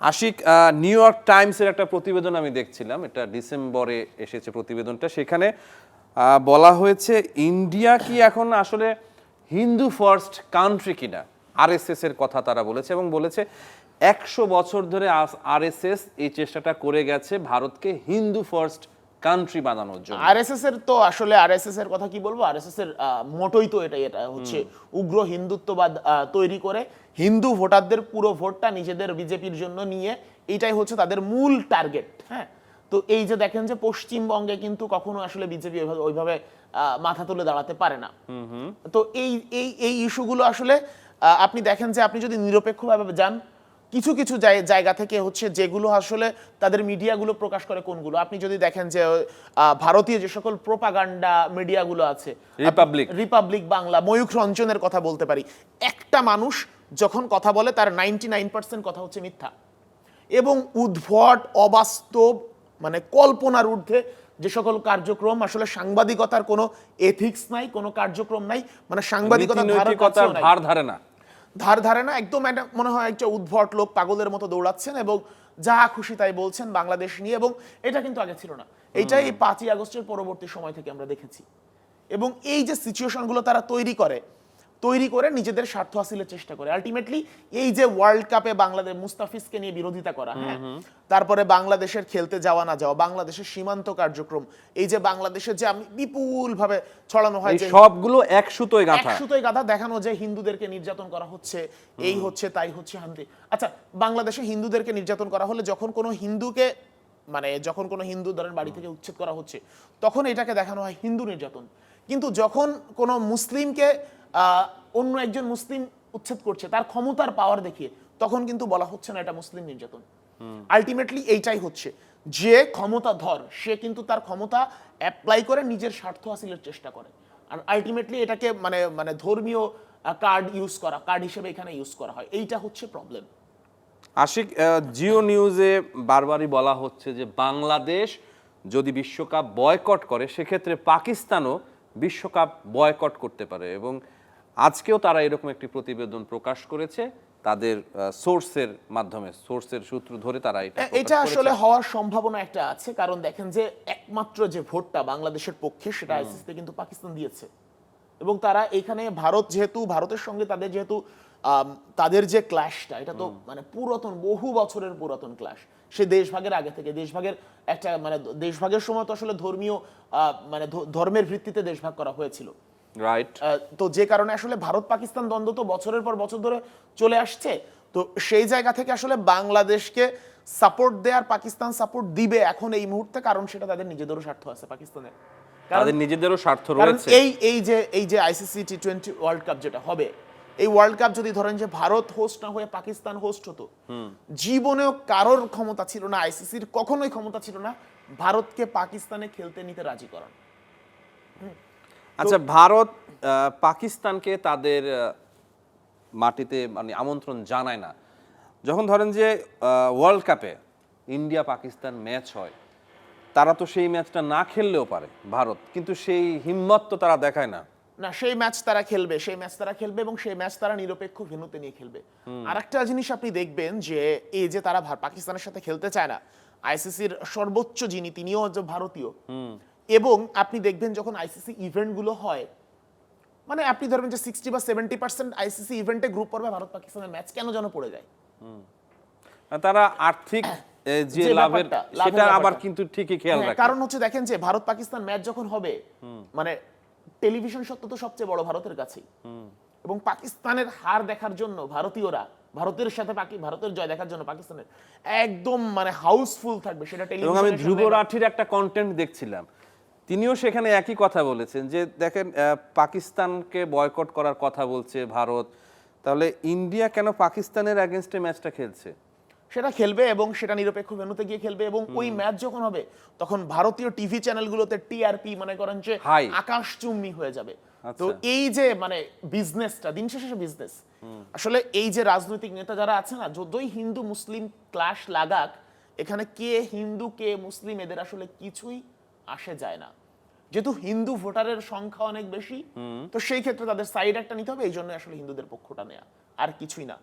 Ashiq, new York টাইমসের একটা প্রতিবেদন আমি দেখছিলাম, এটা ডিসেম্বরে এসেছে প্রতিবেদনটা। সেখানে বলা হয়েছে ইন্ডিয়া কি এখন আসলে হিন্দু ফার্স্ট কান্ট্রি কিনা। আরএসএস এর কথা তারা বলেছে এবং বলেছে 100 বছর ধরে আরএসএস এই চেষ্টাটা করে গেছে ভারতকে হিন্দু ফার্স্ট কান্ট্রি বানানোর জন্য। আরএসএস এর তো আসলে আরএসএস এর কথা কি বলবো, আরএসএস এর মোটোই তো এটা হচ্ছে উগ্র হিন্দুত্ববাদ তৈরি করে হিন্দু ভোটারদের পুরো ভোটটা নিজেদের বিজেপির জন্য নিয়ে, এটাই হচ্ছে তাদের মূল টার্গেট। হ্যাঁ, তো এই যে দেখেন যে পশ্চিমবঙ্গে কিন্তু কখনো আসলে বিজেপি ওইভাবে মাথা তুলে দাঁড়াতে পারে না। তো এই এই এই ইস্যুগুলো আসলে আপনি দেখেন যে আপনি যদি নিরপেক্ষভাবে যান, কিছু কিছু জায়গা থেকে হচ্ছে যেগুলো আসলে তাদের মিডিয়াগুলো প্রকাশ করে কোনগুলো, আপনি যদি দেখেন যে ভারতীয় যে সকল প্রোপাগান্ডা মিডিয়াগুলো আছে, রিপাবলিক বাংলা, ময়ূখ রঞ্জনের কথা বলতে পারি, একটা মানুষ যখন কথা বলে তার 99% কথা হচ্ছে মিথ্যা এবং উদ্ভট, অবাস্তব, মানে কল্পনার ঊর্ধ্বে যে সকল কার্যক্রম, আসলে সাংবাদিকতার কোনো এথিক্স নাই, কোনো কার্যক্রম নাই, মানে সাংবাদিকতার ধার ধারে না, একদম একটা মনে হয় একটা উদ্ভট লোক পাগলের মতো দৌড়াচ্ছেন এবং যা খুশি তাই বলছেন বাংলাদেশ নিয়ে। এবং এটা কিন্তু আগে ছিল না, এইটাই 5ই আগস্টের পরবর্তী সময় থেকে আমরা দেখেছি। এবং এই যে সিচুয়েশনগুলো তারা তৈরি করে নিজেদের স্বার্থ হাসিলের চেষ্টা করে। আলটিমেটলি এই যে ওয়ার্ল্ড কাপে বাংলাদেশ মুস্তাফিজকে নিয়ে বিরোধিতা করা, হ্যাঁ, তারপরে বাংলাদেশের খেলতে যাওয়া না যাওয়া, বাংলাদেশের সীমান্ত কার্যক্রম, এই যে বাংলাদেশে যে বিপুল ভাবে ছড়ানো হয়, সবগুলো এক সুতোয় গাঁথা দেখানো যে হিন্দুদেরকে নির্যাতন করা হচ্ছে, এই হচ্ছে তাই হচ্ছে শান্তি। আচ্ছা, বাংলাদেশে হিন্দুদেরকে নির্যাতন করা হলে যখন কোনো হিন্দুকে, মানে যখন কোনো হিন্দু ধরেন বাড়ি থেকে উচ্ছেদ করা হচ্ছে, তখন এটাকে দেখানো হয় হিন্দু নির্যাতন। কিন্তু যখন কোনো মুসলিমকে অন্য একজন মুসলিম উচ্ছেদ করছে তার ক্ষমতার পাওয়ার দেখিয়ে, তখন কিন্তু বলা হচ্ছে না এটা মুসলিম নির্যাতন। আলটিমেটলি এইটাই হচ্ছে, যে ক্ষমতাধর সে কিন্তু তার ক্ষমতা অ্যাপ্লাই করে নিজের স্বার্থ হাসিলের চেষ্টা করে। আর আলটিমেটলি এটাকে মানে ধর্মীয় কার্ড হিসেবে এখানে ইউজ করা হয়। এইটা হচ্ছে প্রবলেম। আশিক, জিও নিউজে বারবারই বলা হচ্ছে যে বাংলাদেশ যদি বিশ্বকাপ বয়কট করে সেক্ষেত্রে পাকিস্তানও বিশ্বকাপ বয়কট করতে পারে এবং আজকেও তারা এরকম একটি প্রতিবেদন প্রকাশ করেছে তাদের সোর্সের মাধ্যমে, সোর্সের সূত্র ধরে তারা এটা আসলে হওয়ার সম্ভাবনা একটা আছে। কারণ দেখেন যে একমাত্র যে ভোটটা বাংলাদেশের পক্ষে সেটা আইসিসিতে কিন্তু পাকিস্তান দিয়েছে এবং তারা এখানে ভারতের সঙ্গে তাদের যে ক্ল্যাশটা, এটা তো মানে পুরাতন, বহু বছরের পুরাতন ক্ল্যাশ। সে দেশভাগের আগে থেকে, দেশভাগের সময় তো আসলে ধর্মের ভিত্তিতে দেশভাগ করা হয়েছিল, রাইট? তো যে কারণে আসলে ভারত পাকিস্তান দ্বন্দ্ব তো বছরের পর বছর ধরে চলে আসছে। তো সেই জায়গা থেকে আসলে বাংলাদেশকে সাপোর্ট দেয়ার পাকিস্তান সাপোর্ট দিবে এখন এই মুহূর্তে, কারণ সেটা তাদের নিজেদেরও স্বার্থ আছে, পাকিস্তানের তাদের নিজেদেরও স্বার্থ রয়েছে। এই যে আইসিসি টি20 ওয়ার্ল্ড কাপ যেটা হবে, এই ওয়ার্ল্ড কাপ যদি ধরেন যে ভারত হোস্ট না হয়ে পাকিস্তান হোস্ট হতো, জীবনেও কারোর ক্ষমতা ছিল না, আইসিসির কখনোই ক্ষমতা ছিল না ভারতকে পাকিস্তানে খেলতে নিতে রাজি করার। আচ্ছা, ভারত পাকিস্তানকে তাদের মাটিতে মানে আমন্ত্রণ জানায় না। যখন ধরেন যে ওয়ার্ল্ড কাপে ইন্ডিয়া পাকিস্তান ম্যাচ হয়, তারা তো সেই ম্যাচটা না খেললেও পারে ভারত, কিন্তু সেই হিম্মত তো তারা দেখায় না। সেই ম্যাচ তারা খেলবে এবং সেই ম্যাচ তারা নিরপেক্ষ ভেন্যুতে নিয়ে খেলবে। আরেকটা জিনিস আপনি দেখবেন যে এই যে তারা পাকিস্তানের সাথে খেলতে চায় না, আইসিসির সর্বোচ্চ যিনি, তিনিও ভারতীয়। এবং আপনি দেখবেন যখন আইসিসি ইভেন্টগুলো হয়, মানে আপনি ধরবেন যে 60 বা 70% আইসিসি ইভেন্টে গ্রুপ পর্বে ভারত পাকিস্তানের ম্যাচ কেন যেন পড়ে যায়। তারা আর্থিক যে লাভের সেটা আবার কিন্তু ঠিকই খেয়াল রাখে। কারণ হচ্ছে দেখেন যে ভারত পাকিস্তান ম্যাচ যখন হবে, মানে টেলিভিশন সত্য তো সবচেয়ে বড় ভারতের কাছেই, এবং পাকিস্তানের হার দেখার জন্য ভারতীয়রা, ভারতের সাথে ভারতের জয় দেখার জন্য পাকিস্তানের একদম মানে হাউসফুল থাকবে সেটা টেলিভিশন। এবং আমি ধ্রুব রাঠির একটা কন্টেন্ট দেখছিলাম, তিনিও সেখানে একই কথা বলেছেন যে দেখেন পাকিস্তানকে বয়কট করার কথা বলছে ভারত, তাহলে ইন্ডিয়া কেন পাকিস্তানের এগেইনস্টে ম্যাচটা খেলছে? সেটা খেলবে এবং সেটা নিরপেক্ষ ভেন্যুতে গিয়ে খেলবে এবং ওই ম্যাচ যখন হবে তখন ভারতীয় টিভি চ্যানেলগুলোতে টিআরপি মনে করেন যে আকাশচুম্বী হয়ে যাবে। তো এই যে মানে বিজনেসটা, দিন শেষে বিজনেস। আসলে এই যে রাজনৈতিক নেতা যারা আছে না, যতই হিন্দু মুসলিম ক্লাশ লাগাক, এখানে কে হিন্দু কে মুসলিম এদের আসলে কিছুই আসে যায় না। যেহেতু হিন্দু ভোটারের সংখ্যা অনেক বেশি, তো সেই ক্ষেত্রে তাদের সাইড একটা নিতে হবে, এই জন্য আসলে হিন্দুদের পক্ষটা নেয়া, আর কিছুই না।